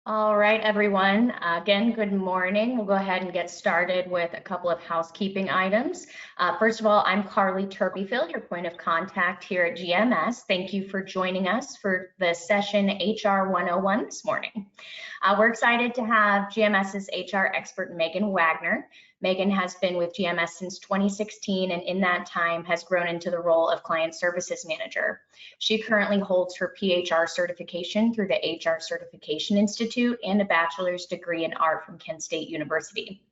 All right, everyone. Again, good morning. We'll go ahead and get started with a couple of housekeeping items. First of all, I'm Carly Turpeyfield, your point of contact here at GMS. Thank you for joining us for the session HR 101 this morning. We're excited to have GMS's HR expert, Megan Wagner. Megan has been with GMS since 2016, and in that time has grown into the role of Client Services Manager. She currently holds her PHR certification through the HR Certification Institute and a bachelor's degree in art from Kent State University.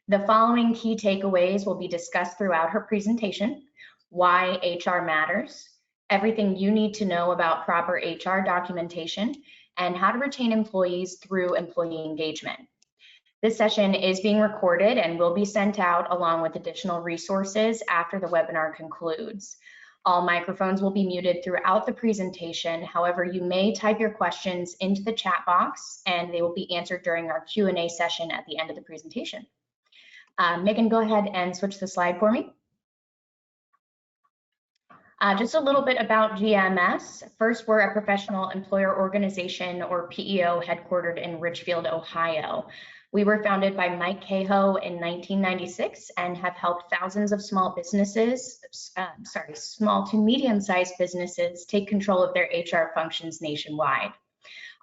The following key takeaways will be discussed throughout her presentation: why HR matters, everything you need to know about proper HR documentation, and how to retain employees through employee engagement. This session is being recorded and will be sent out along with additional resources after the webinar concludes. All microphones will be muted throughout the presentation. However, you may type your questions into the chat box and they will be answered during our Q&A session at the end of the presentation. Megan, go ahead and switch the slide for me. Just a little bit about GMS. First, we're a professional employer organization, or PEO, headquartered in Richfield, Ohio. We were founded by Mike Cahoe in 1996 and have helped thousands of small to medium-sized businesses take control of their HR functions nationwide.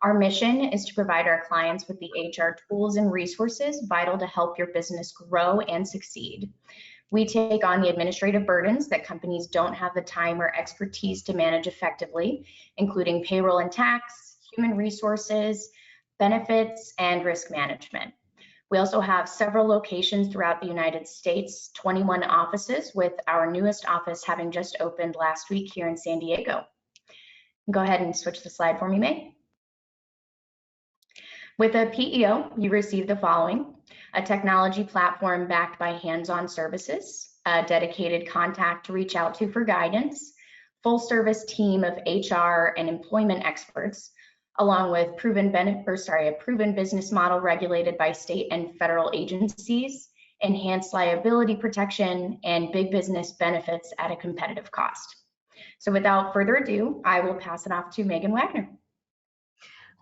Our mission is to provide our clients with the HR tools and resources vital to help your business grow and succeed. We take on the administrative burdens that companies don't have the time or expertise to manage effectively, including payroll and tax, human resources, benefits, and risk management. We also have several locations throughout the United States, 21 offices, with our newest office having just opened last week here in San Diego. Go ahead and switch the slide for me, May. With a PEO, you receive the following: a technology platform backed by hands-on services, a dedicated contact to reach out to for guidance, full service team of HR and employment experts, along with a proven business model regulated by state and federal agencies, enhanced liability protection, and big business benefits at a competitive cost. So without further ado, I will pass it off to Megan Wagner.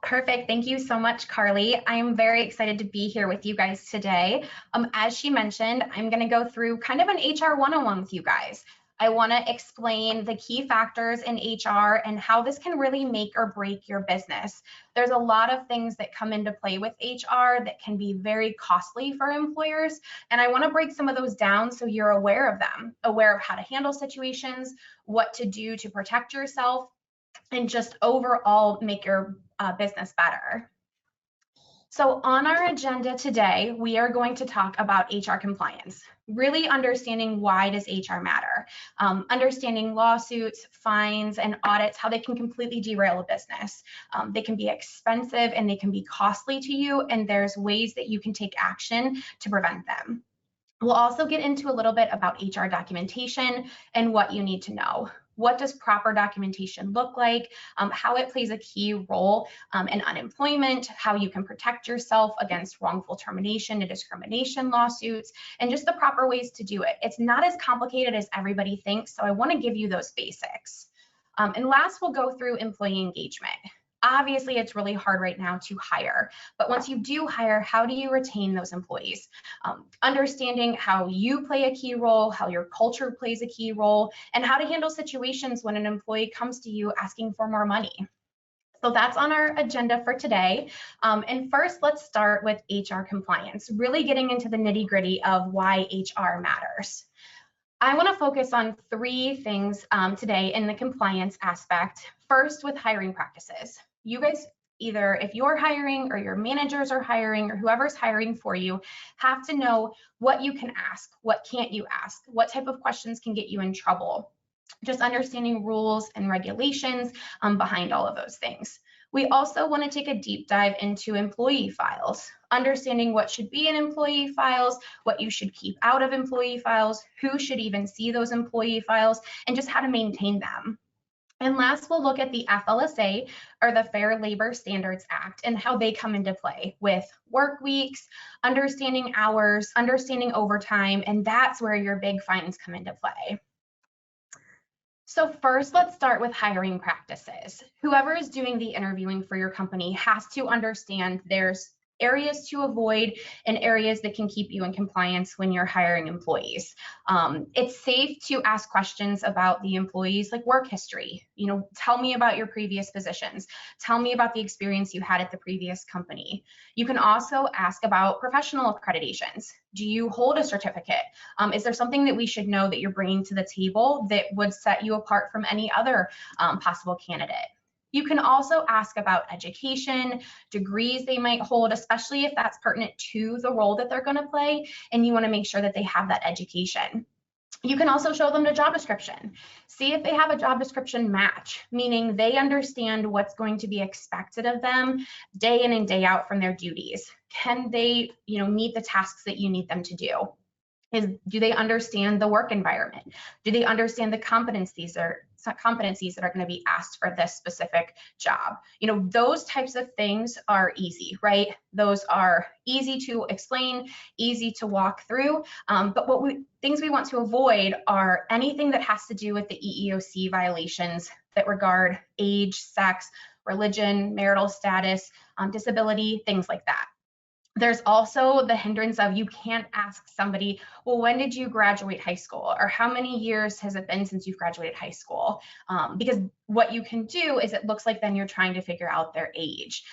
Perfect. Thank you so much, Carly. I am very excited to be here with you guys today. As she mentioned, I'm going to go through kind of an HR 101 with you guys. I want to explain the key factors in HR and how this can really make or break your business. There's a lot of things that come into play with HR that can be very costly for employers, and I want to break some of those down so you're aware of them, aware of how to handle situations, what to do to protect yourself, and just overall make your business better. So on our agenda today, we are going to talk about HR compliance, really understanding why does HR matter, understanding lawsuits, fines, and audits, how they can completely derail a business. They can be expensive and they can be costly to you, and there's ways that you can take action to prevent them. We'll also get into a little bit about HR documentation and what you need to know. What does proper documentation look like, how it plays a key role in unemployment, how you can protect yourself against wrongful termination and discrimination lawsuits, and just the proper ways to do it. It's not as complicated as everybody thinks, so I want to give you those basics. And last, we'll go through employee engagement. Obviously, it's really hard right now to hire, but once you do hire, how do you retain those employees? Understanding how you play a key role, how your culture plays a key role, and how to handle situations when an employee comes to you asking for more money. So that's on our agenda for today. And first, let's start with HR compliance, really getting into the nitty-gritty of why HR matters. I want to focus on three things today in the compliance aspect. First, with hiring practices. You guys, either if you're hiring or your managers are hiring or whoever's hiring for you, have to know what you can ask, what can't you ask, what type of questions can get you in trouble. Just understanding rules and regulations behind all of those things. We also want to take a deep dive into employee files, understanding what should be in employee files, what you should keep out of employee files, who should even see those employee files, and just how to maintain them. And last, we'll look at the FLSA, or the Fair Labor Standards Act, and how they come into play with work weeks, understanding hours, understanding overtime, and that's where your big fines come into play. So first, let's start with hiring practices. Whoever is doing the interviewing for your company has to understand there's areas to avoid and areas that can keep you in compliance when you're hiring employees. It's safe to ask questions about the employees, like work history. You know, tell me about your previous positions. Tell me about the experience you had at the previous company. You can also ask about professional accreditations. Do you hold a certificate? Is there something that we should know that you're bringing to the table that would set you apart from any other possible candidate? You can also ask about education, degrees they might hold, especially if that's pertinent to the role that they're going to play, and you want to make sure that they have that education. You can also show them the job description. See if they have a job description match, meaning they understand what's going to be expected of them day in and day out from their duties. Can they, meet the tasks that you need them to do? Do they understand the work environment? Do they understand the competencies that are going to be asked for this specific job? Those types of things are easy, right? Those are easy to explain, easy to walk through. But things we want to avoid are anything that has to do with the EEOC violations that regard age, sex, religion, marital status, disability, things like that. There's also the hindrance of you can't ask somebody, well, when did you graduate high school? Or how many years has it been since you've graduated high school? Because what you can do is it looks like then you're trying to figure out their age.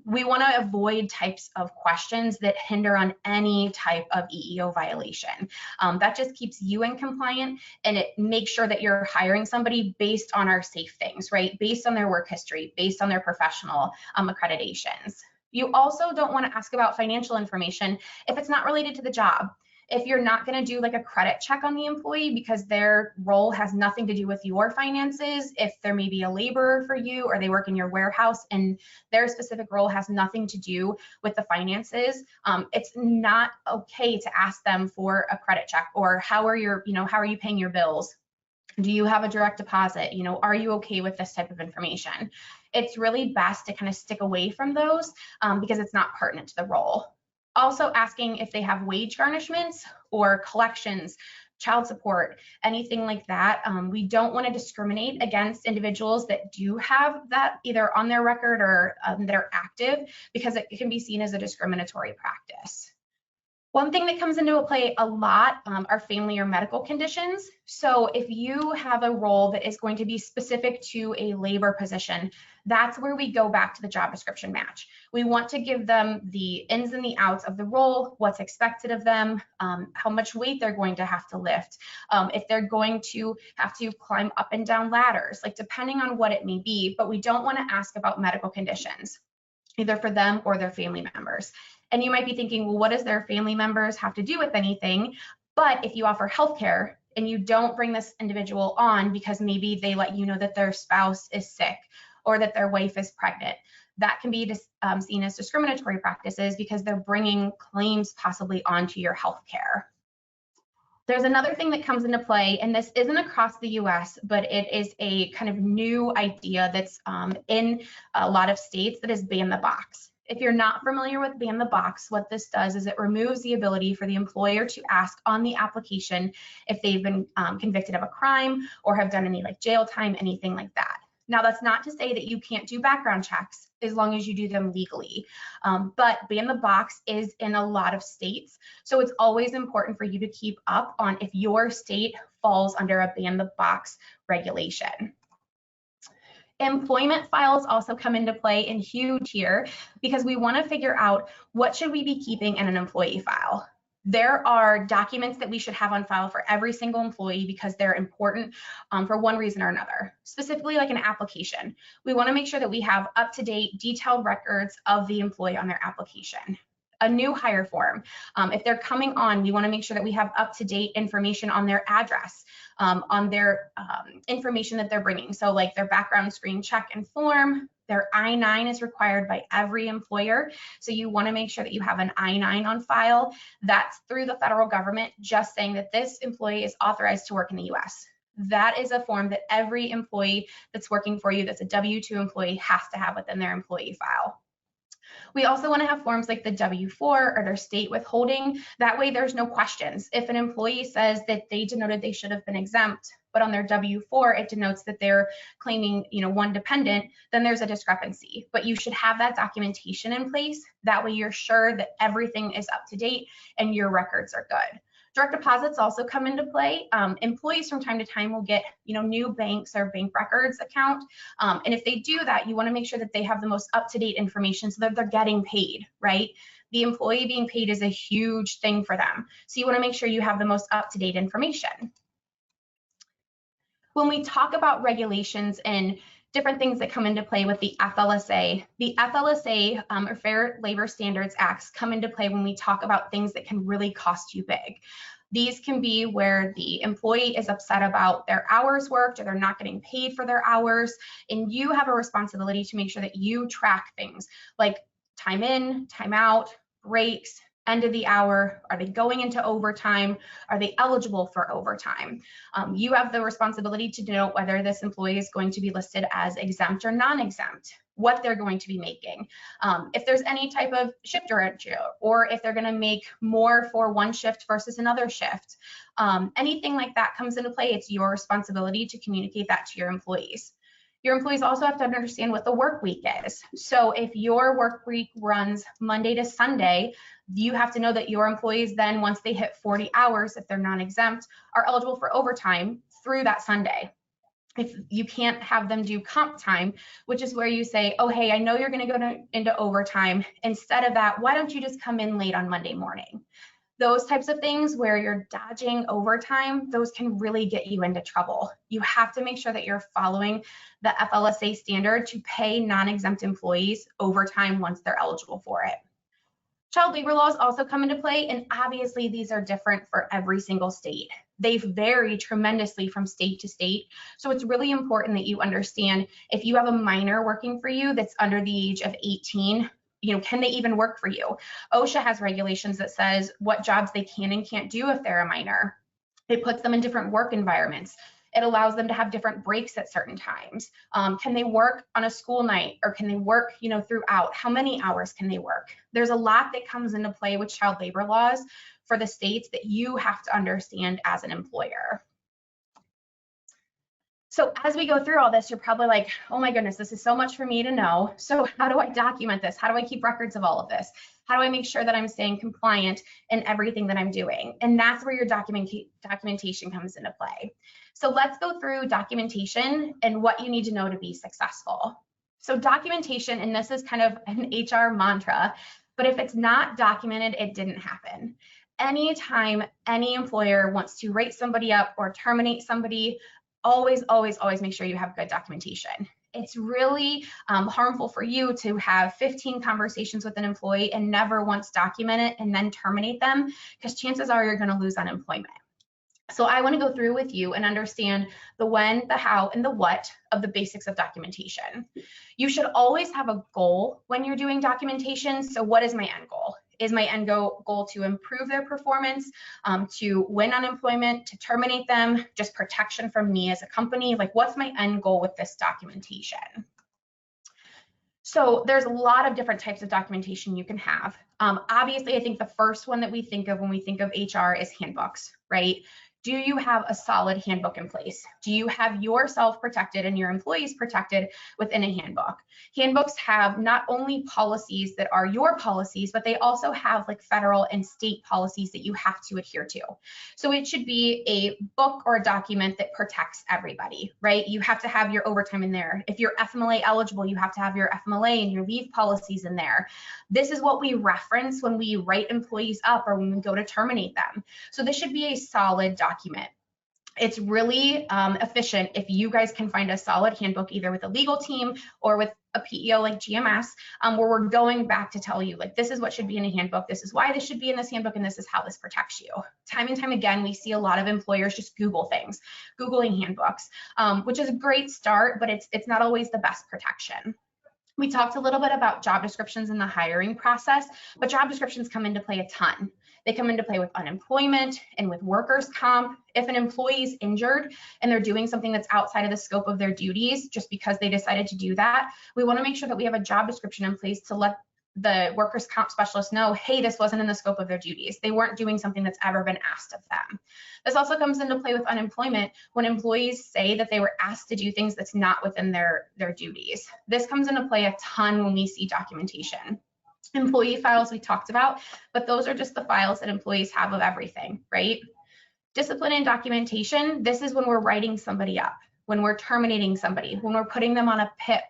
We want to avoid types of questions that hinder on any type of EEO violation. That just keeps you in compliant, and it makes sure that you're hiring somebody based on our safe things, right? Based on their work history, based on their professional accreditations. You also don't want to ask about financial information if it's not related to the job. If you're not going to do like a credit check on the employee because their role has nothing to do with your finances, if there may be a laborer for you or they work in your warehouse and their specific role has nothing to do with the finances, it's not okay to ask them for a credit check or how are you paying your bills? Do you have a direct deposit? Are you okay with this type of information? It's really best to kind of stick away from those because it's not pertinent to the role. Also asking if they have wage garnishments or collections, child support, anything like that. We don't want to discriminate against individuals that do have that either on their record or that are active because it can be seen as a discriminatory practice. One thing that comes into play a lot are family or medical conditions. So if you have a role that is going to be specific to a labor position, that's where we go back to the job description match. We want to give them the ins and the outs of the role, what's expected of them, how much weight they're going to have to lift, if they're going to have to climb up and down ladders, like depending on what it may be, but we don't want to ask about medical conditions, either for them or their family members. And you might be thinking, well, what does their family members have to do with anything? But if you offer healthcare and you don't bring this individual on because maybe they let you know that their spouse is sick or that their wife is pregnant, that can be seen as discriminatory practices because they're bringing claims possibly onto your healthcare. There's another thing that comes into play, and this isn't across the US, but it is a kind of new idea that's in a lot of states, that is ban the box. If you're not familiar with ban the box, what this does is it removes the ability for the employer to ask on the application if they've been convicted of a crime or have done any like jail time, anything like that. Now, that's not to say that you can't do background checks as long as you do them legally, but ban the box is in a lot of states. So it's always important for you to keep up on if your state falls under a ban the box regulation. Employment files also come into play and huge here because we want to figure out what should we be keeping in an employee file. There are documents that we should have on file for every single employee because they're important for one reason or another, specifically like an application. We want to make sure that we have up-to-date detailed records of the employee on their application. A new hire form. If they're coming on, we want to make sure that we have up-to-date information on their address, on their information that they're bringing. So like their background screen check and form, their I-9 is required by every employer. So you want to make sure that you have an I-9 on file. That's through the federal government, just saying that this employee is authorized to work in the US. That is a form that every employee that's working for you, that's a W-2 employee, has to have within their employee file. We also want to have forms like the W-4 or their state withholding. That way there's no questions. If an employee says that they denoted they should have been exempt, but on their W-4 it denotes that they're claiming, one dependent, then there's a discrepancy. But you should have that documentation in place. That way you're sure that everything is up to date and your records are good. Direct deposits also come into play. Employees from time to time will get, new banks or bank records account. And if they do that, you want to make sure that they have the most up-to-date information so that they're getting paid, right? The employee being paid is a huge thing for them. So you want to make sure you have the most up-to-date information. When we talk about regulations and different things that come into play with the FLSA or Fair Labor Standards Acts come into play when we talk about things that can really cost you big. These can be where the employee is upset about their hours worked or they're not getting paid for their hours, and you have a responsibility to make sure that you track things like time in, time out, breaks, end of the hour, are they going into overtime? Are they eligible for overtime? You have the responsibility to note whether this employee is going to be listed as exempt or non-exempt, what they're going to be making, if there's any type of shift differential, or if they're going to make more for one shift versus another shift. Anything like that comes into play, it's your responsibility to communicate that to your employees. Your employees also have to understand what the work week is. So if your work week runs Monday to Sunday, you have to know that your employees then, once they hit 40 hours, if they're non-exempt, are eligible for overtime through that Sunday. If you can't have them do comp time, which is where you say, oh, hey, I know you're going to go into overtime. Instead of that, why don't you just come in late on Monday morning? Those types of things where you're dodging overtime, those can really get you into trouble. You have to make sure that you're following the FLSA standard to pay non-exempt employees overtime once they're eligible for it. Child labor laws also come into play, and obviously these are different for every single state. They vary tremendously from state to state. So it's really important that you understand if you have a minor working for you that's under the age of 18, can they even work for you? OSHA has regulations that says what jobs they can and can't do if they're a minor. It puts them in different work environments. It allows them to have different breaks at certain times. Can they work on a school night, or can they work, throughout? How many hours can they work? There's a lot that comes into play with child labor laws for the states that you have to understand as an employer. So as we go through all this, you're probably like, oh my goodness, this is so much for me to know. So how do I document this? How do I keep records of all of this? How do I make sure that I'm staying compliant in everything that I'm doing? And that's where your documentation comes into play. So let's go through documentation and what you need to know to be successful. So documentation, and this is kind of an HR mantra, but if it's not documented, it didn't happen. Anytime any employer wants to rate somebody up or terminate somebody, always make sure you have good documentation. It's really harmful for you to have 15 conversations with an employee and never once document it and then terminate them, because chances are you're going to lose unemployment. So I want to go through with you and understand the when, the how, and the what of the basics of documentation. You should always have a goal when you're doing documentation. So what is my end goal? Is my end goal to improve their performance, to win unemployment, to terminate them, just protection from me as a company? Like, what's my end goal with this documentation? So there's a lot of different types of documentation you can have. Obviously, I think the first one that we think of when we think of HR is handbooks, right? Do you have a solid handbook in place? Do you have yourself protected and your employees protected within a handbook? Handbooks have not only policies that are your policies, but they also have like federal and state policies that you have to adhere to. So it should be a book or a document that protects everybody, right? You have to have your overtime in there. If you're FMLA eligible, you have to have your FMLA and your leave policies in there. This is what we reference when we write employees up or when we go to terminate them. So this should be a solid document. It's really efficient if you guys can find a solid handbook, either with a legal team or with a PEO like GMS, where we're going back to tell you, like, this is what should be in a handbook, this is why this should be in this handbook, and this is how this protects you. Time and time again, we see a lot of employers just Google things, Googling handbooks, which is a great start, but it's not always the best protection. We talked a little bit about job descriptions in the hiring process, but job descriptions come into play a ton. They come into play with unemployment and with workers' comp. If an employee is injured and they're doing something that's outside of the scope of their duties just because they decided to do that, we want to make sure that we have a job description in place to let the workers' comp specialist know, hey, this wasn't in the scope of their duties. They weren't doing something that's ever been asked of them. This also comes into play with unemployment when employees say that they were asked to do things that's not within their duties. This comes into play a ton when we see documentation. Employee files we talked about, but those are just the files that employees have of everything, right? Discipline and documentation, this is when we're writing somebody up, when we're terminating somebody, when we're putting them on a PIP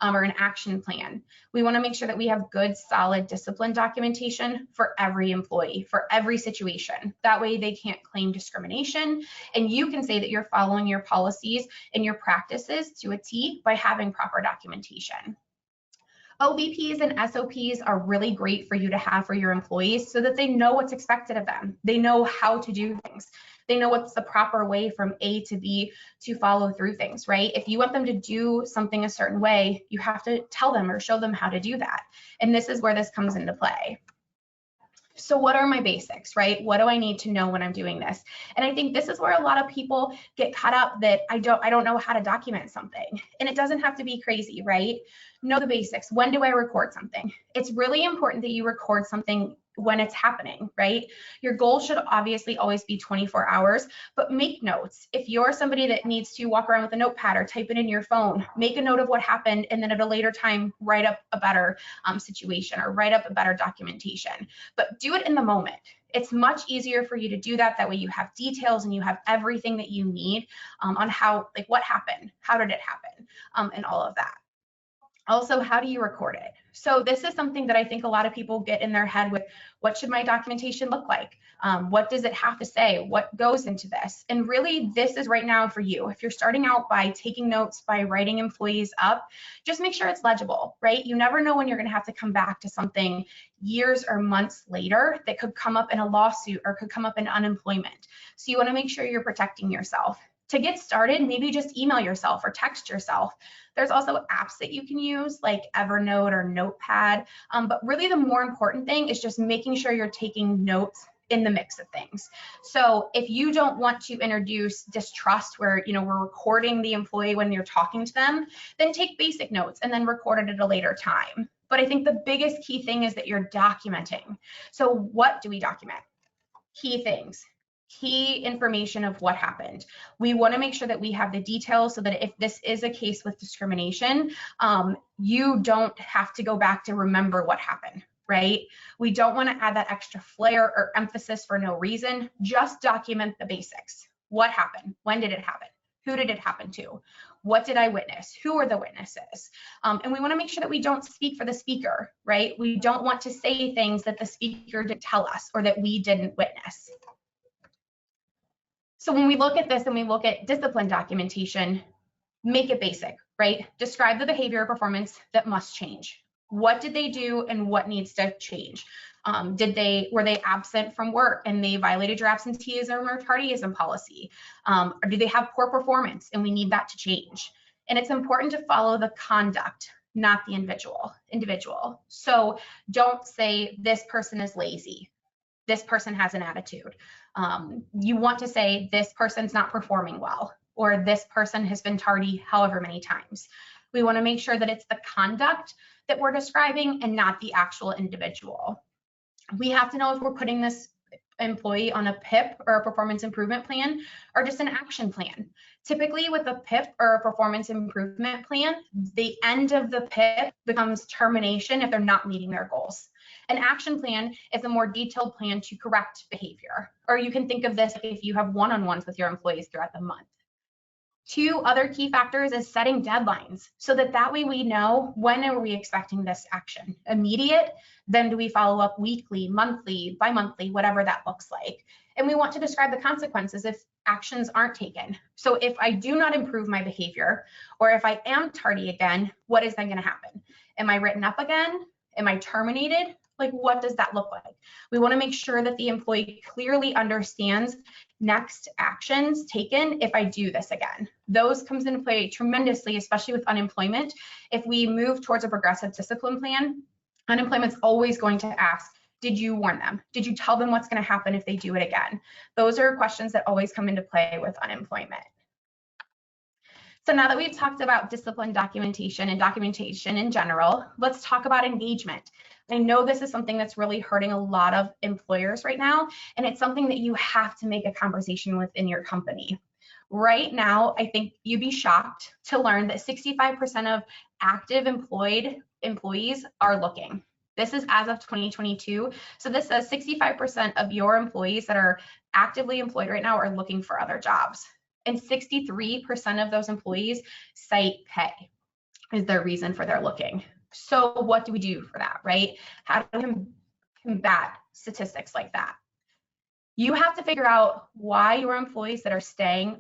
or an action plan. We want to make sure that we have good, solid discipline documentation for every employee, for every situation. That way they can't claim discrimination, and you can say that you're following your policies and your practices to a T by having proper documentation. OBPs and SOPs are really great for you to have for your employees so that they know what's expected of them. They know how to do things. They know what's the proper way from A to B to follow through things, right? If you want them to do something a certain way, you have to tell them or show them how to do that. And this is where this comes into play. So what are my basics, right? What do I need to know when I'm doing this? And I think this is where a lot of people get caught up that I don't know how to document something. And it doesn't have to be crazy, right? Know the basics. When do I record something? It's really important that you record something when it's happening, right? Your goal should obviously always be 24 hours, but make notes. If you're somebody that needs to walk around with a notepad or type it in your phone, make a note of what happened, and then at a later time, write up a better situation or write up a better documentation, but do it in the moment. It's much easier for you to do that. That way you have details and you have everything that you need on how, like what happened, how did it happen, and all of that. Also, how do you record it? So this is something that I think a lot of people get in their head with, what should my documentation look like? What does it have to say? What goes into this? And really, this is right now for you. If you're starting out by taking notes, by writing employees up, just make sure it's legible, right? You never know when you're going to have to come back to something years or months later that could come up in a lawsuit or could come up in unemployment. So you want to make sure you're protecting yourself. To get started, maybe just email yourself or text yourself. There's also apps that you can use like Evernote or Notepad, but really the more important thing is just making sure you're taking notes in the mix of things. So if you don't want to introduce distrust where, we're recording the employee when you're talking to them, then take basic notes and then record it at a later time. But I think the biggest key thing is that you're documenting. So what do we document? Key things. Key information of what happened. We want to make sure that we have the details so that if this is a case with discrimination, you don't have to go back to remember what happened, right? We don't want to add that extra flair or emphasis for no reason. Just document the basics. What happened? When did it happen? Who did it happen to? What did I witness? Who are the witnesses? And we want to make sure that we don't speak for the speaker, right? We don't want to say things that the speaker didn't tell us or that we didn't witness. So when we look at this and we look at discipline documentation, make it basic, right? Describe the behavior or performance that must change. What did they do and what needs to change? Were they absent from work and they violated your absenteeism or tardyism policy? Or do they have poor performance and we need that to change? And it's important to follow the conduct, not the individual. So don't say this person is lazy. This person has an attitude. You want to say this person's not performing well, or this person has been tardy however many times. We want to make sure that it's the conduct that we're describing and not the actual individual. We have to know if we're putting this employee on a PIP or a performance improvement plan or just an action plan. Typically with a PIP or a performance improvement plan, the end of the PIP becomes termination if they're not meeting their goals. An action plan is a more detailed plan to correct behavior, or you can think of this if you have one-on-ones with your employees throughout the month. Two other key factors is setting deadlines so that way we know when are we expecting this action. Immediate, then do we follow up weekly, monthly, bi-monthly, whatever that looks like. And we want to describe the consequences if actions aren't taken. So if I do not improve my behavior, or if I am tardy again, what is then going to happen? Am I written up again? Am I terminated? Like, what does that look like? We want to make sure that the employee clearly understands next actions taken if I do this again. Those comes into play tremendously, especially with unemployment. If we move towards a progressive discipline plan, unemployment's always going to ask, did you warn them? Did you tell them what's going to happen if they do it again? Those are questions that always come into play with unemployment. So now that we've talked about discipline documentation and documentation in general, let's talk about engagement. I know this is something that's really hurting a lot of employers right now, and it's something that you have to make a conversation within your company. Right now, I think you'd be shocked to learn that 65% of active employees are looking. This is as of 2022. So this says 65% of your employees that are actively employed right now are looking for other jobs. And 63% of those employees cite pay is their reason for their looking. So what do we do for that, right? How do we combat statistics like that? You have to figure out why your employees that are staying,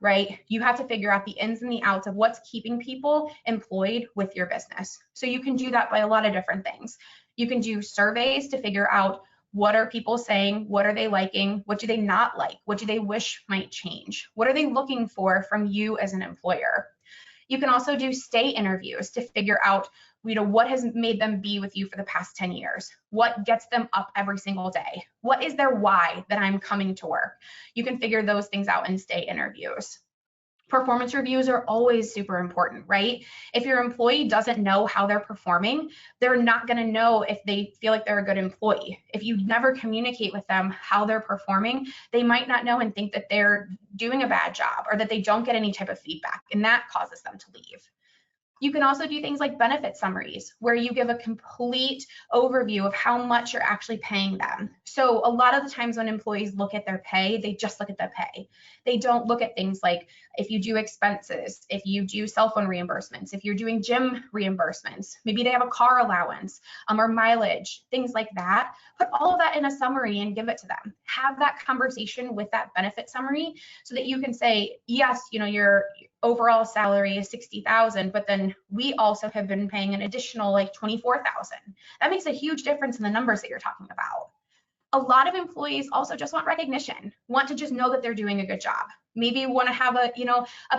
right? You have to figure out the ins and the outs of what's keeping people employed with your business. So you can do that by a lot of different things. You can do surveys to figure out what are people saying, what are they liking, what do they not like, what do they wish might change, what are they looking for from you as an employer. You can also do stay interviews to figure out what has made them be with you for the past 10 years? What gets them up every single day? What is their why that I'm coming to work? You can figure those things out in stay interviews. Performance reviews are always super important, right? If your employee doesn't know how they're performing, they're not going to know if they feel like they're a good employee. If you never communicate with them how they're performing, they might not know and think that they're doing a bad job or that they don't get any type of feedback, and that causes them to leave. You can also do things like benefit summaries, where you give a complete overview of how much you're actually paying them. So a lot of the times when employees look at their pay, they just look at the pay. They don't look at things like if you do expenses, if you do cell phone reimbursements, if you're doing gym reimbursements, maybe they have a car allowance or mileage, things like that. Put all of that in a summary and give it to them. Have that conversation with that benefit summary so that you can say, yes, your overall salary is 60,000, but then we also have been paying an additional like 24,000. That makes a huge difference in the numbers that you're talking about. A lot of employees also just want recognition, want to just know that they're doing a good job. Maybe want to have a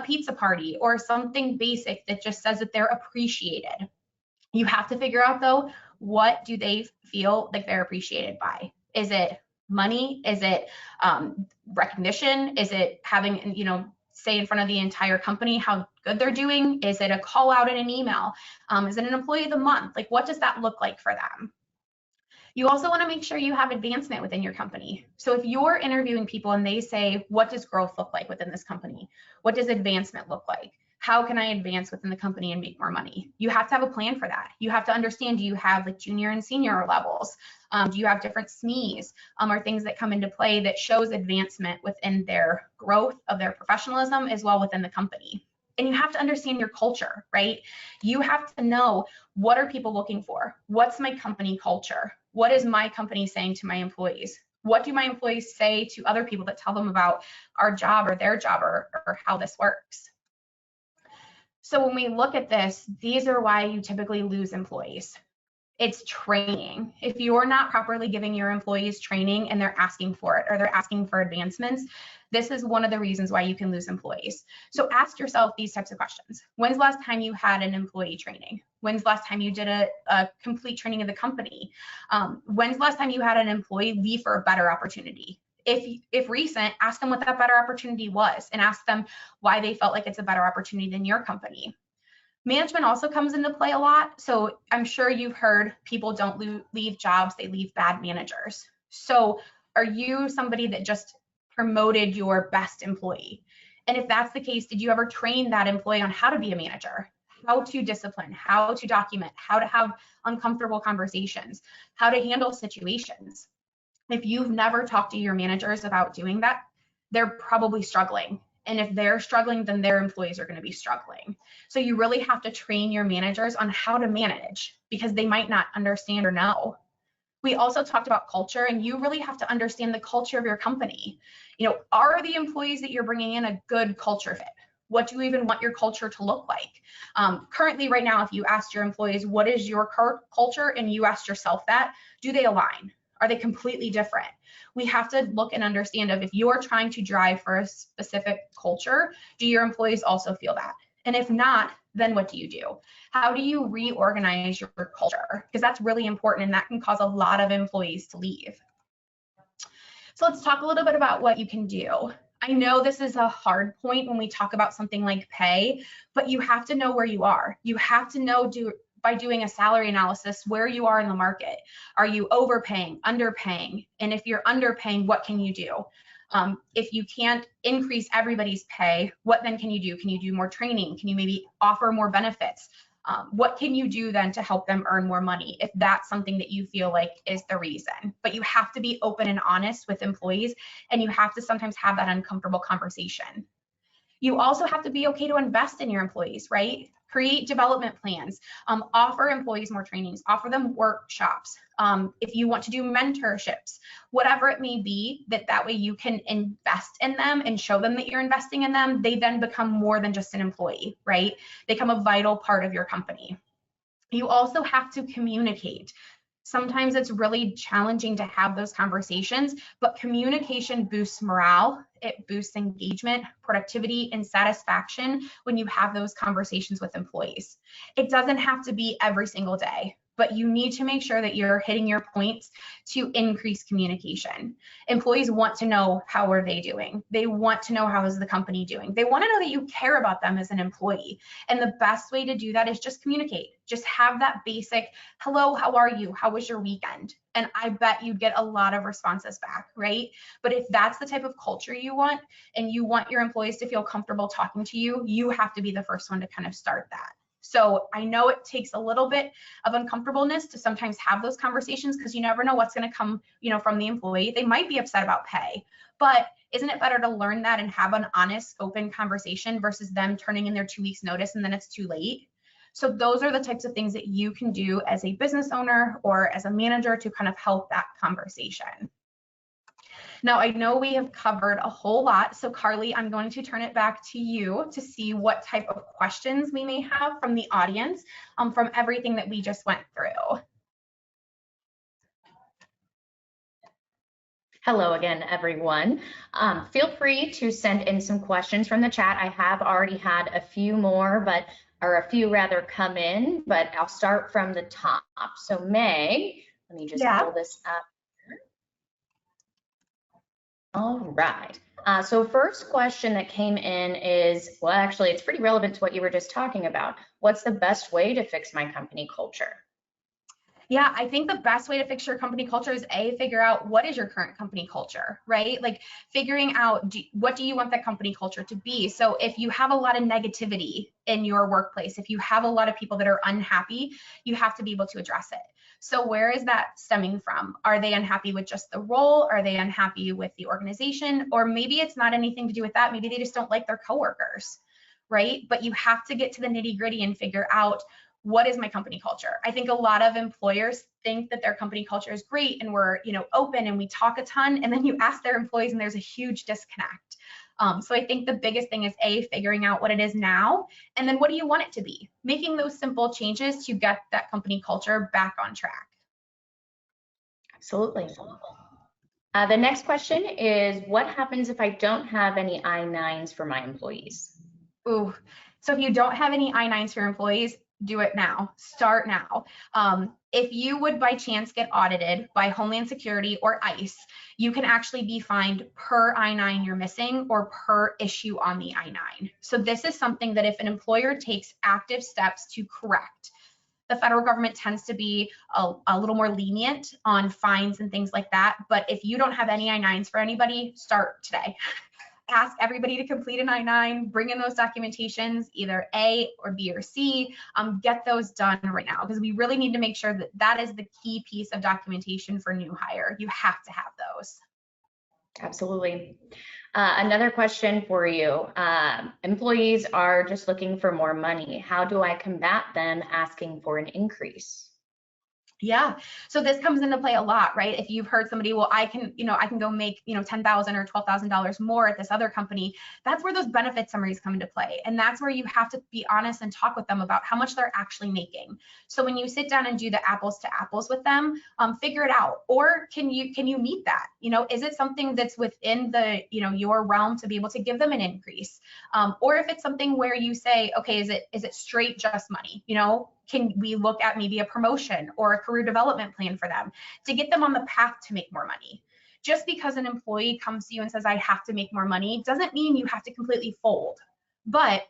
pizza party or something basic that just says that they're appreciated. You have to figure out though, what do they feel like they're appreciated by? Is it money? Is it recognition? Is it having, say in front of the entire company how good they're doing? Is it a call out in an email? Is it an employee of the month? Like, what does that look like for them? You also want to make sure you have advancement within your company. So if you're interviewing people and they say, what does growth look like within this company? What does advancement look like? How can I advance within the company and make more money? You have to have a plan for that. You have to understand, do you have like junior and senior levels? Do you have different SMEs or things that come into play that shows advancement within their growth of their professionalism as well within the company? And you have to understand your culture, right? You have to know, what are people looking for? What's my company culture? What is my company saying to my employees? What do my employees say to other people that tell them about our job or their job or how this works? So when we look at this, these are why you typically lose employees. It's training. If you're not properly giving your employees training and they're asking for it or they're asking for advancements, this is one of the reasons why you can lose employees. So ask yourself these types of questions. When's the last time you had an employee training? When's the last time you did a complete training of the company? When's the last time you had an employee leave for a better opportunity? If recent, ask them what that better opportunity was and ask them why they felt like it's a better opportunity than your company. Management also comes into play a lot. So I'm sure you've heard people don't leave jobs, they leave bad managers. So are you somebody that just promoted your best employee? And if that's the case, did you ever train that employee on how to be a manager, how to discipline, how to document, how to have uncomfortable conversations, how to handle situations? If you've never talked to your managers about doing that, they're probably struggling. And if they're struggling, then their employees are going to be struggling. So you really have to train your managers on how to manage because they might not understand or know. We also talked about culture, and you really have to understand the culture of your company. Are the employees that you're bringing in a good culture fit? What do you even want your culture to look like? Currently, right now, if you asked your employees, what is your culture, and you asked yourself that, do they align? Are they completely different? We have to look and understand if you're trying to drive for a specific culture, do your employees also feel that? And if not, then what do you do? How do you reorganize your culture? Because that's really important and that can cause a lot of employees to leave. So let's talk a little bit about what you can do. I know this is a hard point when we talk about something like pay, but you have to know where you are. You have to know by doing a salary analysis where you are in the market. Are you overpaying, underpaying? And if you're underpaying, what can you do? If you can't increase everybody's pay, what then can you do? Can you do more training? Can you maybe offer more benefits? What can you do then to help them earn more money if that's something that you feel like is the reason? But you have to be open and honest with employees, and you have to sometimes have that uncomfortable conversation. You also have to be okay to invest in your employees, right? Create development plans, offer employees more trainings, offer them workshops. If you want to do mentorships, whatever it may be, that way you can invest in them and show them that you're investing in them, they then become more than just an employee, right? They become a vital part of your company. You also have to communicate. Sometimes it's really challenging to have those conversations, but communication boosts morale, it boosts engagement, productivity, and satisfaction when you have those conversations with employees. It doesn't have to be every single day, but you need to make sure that you're hitting your points to increase communication. Employees want to know, how are they doing? They want to know, how is the company doing? They want to know that you care about them as an employee. And the best way to do that is just communicate. Just have that basic, hello, how are you? How was your weekend? And I bet you'd get a lot of responses back, right? But if that's the type of culture you want, and you want your employees to feel comfortable talking to you, you have to be the first one to kind of start that. So I know it takes a little bit of uncomfortableness to sometimes have those conversations, because you never know what's going to come, from the employee. They might be upset about pay, but isn't it better to learn that and have an honest, open conversation versus them turning in their 2 weeks notice and then it's too late? So those are the types of things that you can do as a business owner or as a manager to kind of help that conversation. Now, I know we have covered a whole lot, so Carly, I'm going to turn it back to you to see what type of questions we may have from the audience from everything that we just went through. Hello again, everyone. Feel free to send in some questions from the chat. I have already had a few more, or a few rather, come in, but I'll start from the top. So Meg, let me just pull this up. All right. So first question that came in is, well, actually, it's pretty relevant to what you were just talking about. What's the best way to fix my company culture? Yeah, I think the best way to fix your company culture is figure out what is your current company culture, right? Like figuring out what do you want that company culture to be? So if you have a lot of negativity in your workplace, if you have a lot of people that are unhappy, you have to be able to address it. So where is that stemming from? Are they unhappy with just the role? Are they unhappy with the organization? Or maybe it's not anything to do with that. Maybe they just don't like their coworkers, right? But you have to get to the nitty-gritty and figure out, what is my company culture? I think a lot of employers think that their company culture is great and we're, open and we talk a ton, and then you ask their employees and there's a huge disconnect. So I think the biggest thing is figuring out what it is now, and then what do you want it to be? Making those simple changes to get that company culture back on track. Absolutely. The next question is, what happens if I don't have any I-9s for my employees? Ooh, so if you don't have any I-9s for your employees, do it now. Start now. If you would by chance get audited by Homeland Security or ICE, you can actually be fined per I-9 you're missing or per issue on the I-9. So this is something that if an employer takes active steps to correct, the federal government tends to be a little more lenient on fines and things like that. But if you don't have any I-9s for anybody, start today. Ask everybody to complete an I-9, bring in those documentations, either A or B or C, get those done right now, because we really need to make sure that that is the key piece of documentation for new hire. You have to have those. Absolutely. Another question for you. Employees are just looking for more money. How do I combat them asking for an increase? Yeah, so this comes into play a lot, right? If you've heard somebody, well, I can go make, $10,000 or $12,000 more at this other company, that's where those benefit summaries come into play. And that's where you have to be honest and talk with them about how much they're actually making. So when you sit down and do the apples to apples with them, figure it out. Or can you meet that? Is it something that's within the, your realm to be able to give them an increase? Or if it's something where you say, okay, is it straight just money? Can we look at maybe a promotion or a career development plan for them to get them on the path to make more money? Just because an employee comes to you and says, I have to make more money, doesn't mean you have to completely fold, but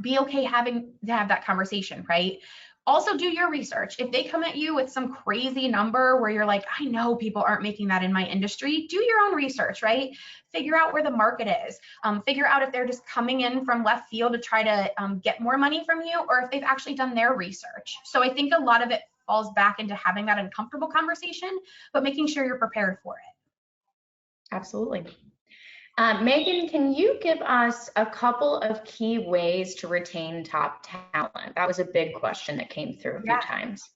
be okay having to have that conversation, right? Also do your research. If they come at you with some crazy number where you're like, I know people aren't making that in my industry, do your own research, right? Figure out where the market is. Figure out if they're just coming in from left field to try to get more money from you, or if they've actually done their research. So I think a lot of it falls back into having that uncomfortable conversation, but making sure you're prepared for it. Absolutely. Megan, can you give us a couple of key ways to retain top talent? That was a big question that came through a few times.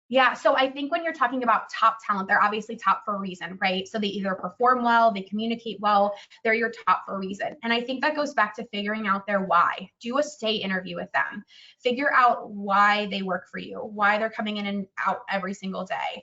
Yeah, so I think when you're talking about top talent, they're obviously top for a reason, right? So they either perform well, they communicate well, they're your top for a reason. And I think that goes back to figuring out their why. Do a stay interview with them. Figure out why they work for you, why they're coming in and out every single day.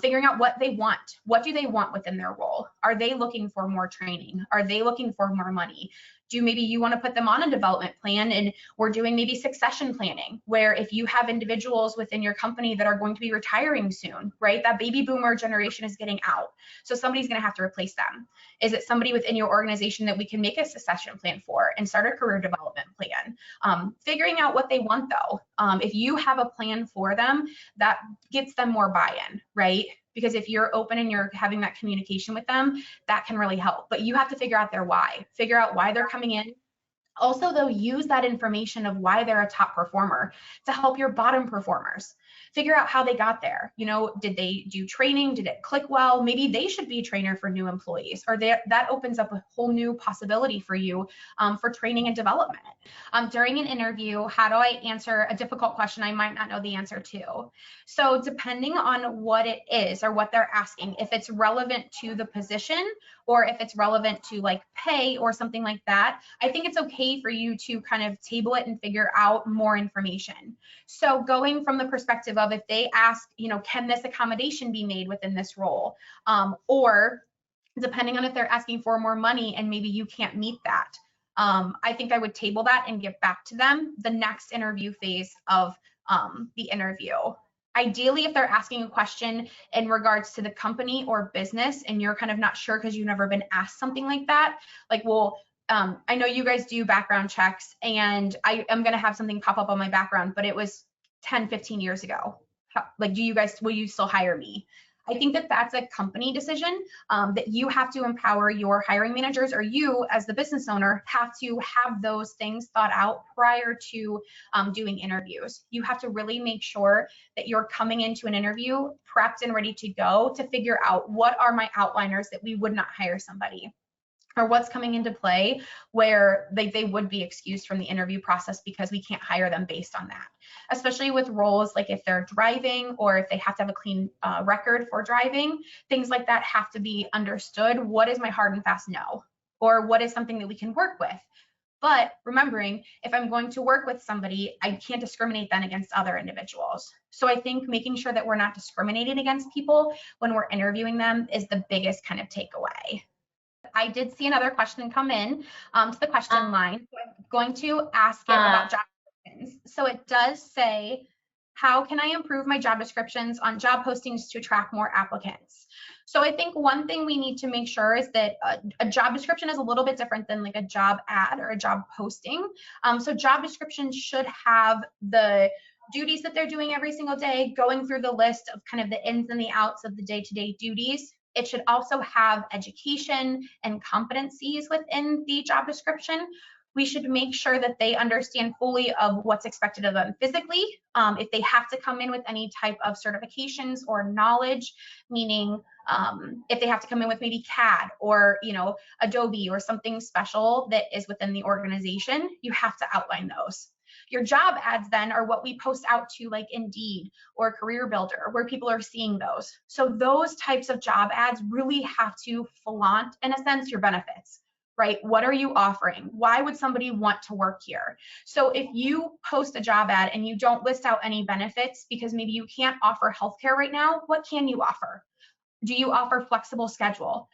Figuring out what they want. What do they want within their role? Are they looking for more training? Are they looking for more money? Do maybe you want to put them on a development plan, and we're doing maybe succession planning, where if you have individuals within your company that are going to be retiring soon, right? That baby boomer generation is getting out. So somebody's going to have to replace them. Is it somebody within your organization that we can make a succession plan for and start a career development plan? Figuring out what they want though. If you have a plan for them, that gets them more buy-in, right? Because if you're open and you're having that communication with them, that can really help. But you have to figure out their why, figure out why they're coming in. Also, though, use that information of why they're a top performer to help your bottom performers. Figure out how they got there. You know, did they do training? Did it click well? Maybe they should be a trainer for new employees, or that opens up a whole new possibility for you for training and development. During an interview, how do I answer a difficult question I might not know the answer to? So depending on what it is or what they're asking, if it's relevant to the position or if it's relevant to like pay or something like that, I think it's okay for you to kind of table it and figure out more information. So going from the perspective of if they ask, you know, can this accommodation be made within this role? Or depending on if they're asking for more money and maybe you can't meet that. I think I would table that and get back to them the next interview phase of the interview. Ideally, if they're asking a question in regards to the company or business and you're kind of not sure because you've never been asked something like that, like, well, I know you guys do background checks and I am going to have something pop up on my background, but it was 10, 15 years ago. Like, will you still hire me? I think that that's a company decision that you have to empower your hiring managers, or you as the business owner have to have those things thought out prior to doing interviews. You have to really make sure that you're coming into an interview prepped and ready to go to figure out what are my outliners that we would not hire somebody, or what's coming into play where they would be excused from the interview process because we can't hire them based on that. Especially with roles like if they're driving or if they have to have a clean record for driving, things like that have to be understood. What is my hard and fast no? Or what is something that we can work with? But remembering, if I'm going to work with somebody, I can't discriminate then against other individuals. So I think making sure that we're not discriminating against people when we're interviewing them is the biggest kind of takeaway. I did see another question come in to the question line. So I'm going to ask it about job descriptions. So it does say, how can I improve my job descriptions on job postings to attract more applicants? So I think one thing we need to make sure is that a job description is a little bit different than like a job ad or a job posting. So job descriptions should have the duties that they're doing every single day, going through the list of kind of the ins and the outs of the day-to-day duties. It should also have education and competencies within the job description. We should make sure that they understand fully of what's expected of them physically. If they have to come in with any type of certifications or knowledge, meaning if they have to come in with maybe CAD or Adobe or something special that is within the organization, you have to outline those. Your job ads then are what we post out to like Indeed or Career Builder, where people are seeing those. So those types of job ads really have to flaunt, in a sense, your benefits, right? What are you offering? Why would somebody want to work here? So if you post a job ad and you don't list out any benefits because maybe you can't offer healthcare right now, what can you offer? Do you offer flexible schedule?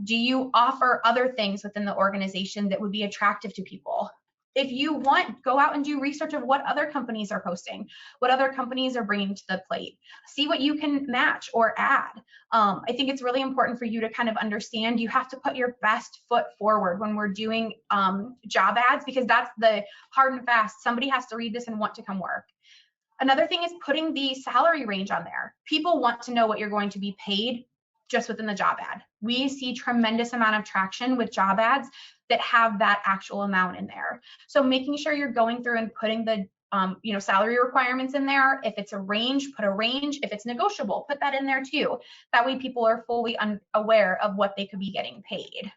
Do you offer other things within the organization that would be attractive to people? If you want, go out and do research of what other companies are posting, what other companies are bringing to the plate. See what you can match or add. I think it's really important for you to kind of understand you have to put your best foot forward when we're doing job ads, because that's the hard and fast. Somebody has to read this and want to come work. Another thing is putting the salary range on there. People want to know what you're going to be paid just within the job ad. We see tremendous amount of traction with job ads that have that actual amount in there. So making sure you're going through and putting the salary requirements in there. If it's a range, put a range. If it's negotiable, put that in there too. That way people are fully aware of what they could be getting paid.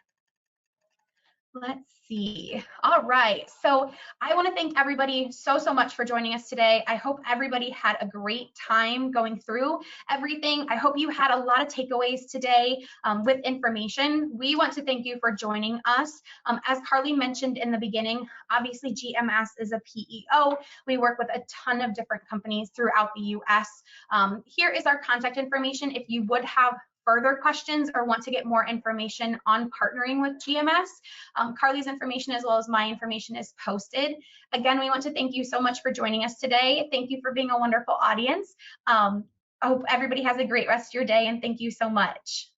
Let's see. All right. So I want to thank everybody so much for joining us today. I hope everybody had a great time going through everything. I hope you had a lot of takeaways today with information. We want to thank you for joining us. As Carly mentioned in the beginning, obviously GMS is a PEO. We work with a ton of different companies throughout the US. Here is our contact information if you would have further questions or want to get more information on partnering with GMS. Carly's information as well as my information is posted. Again, we want to thank you so much for joining us today. Thank you for being a wonderful audience. I hope everybody has a great rest of your day, and thank you so much.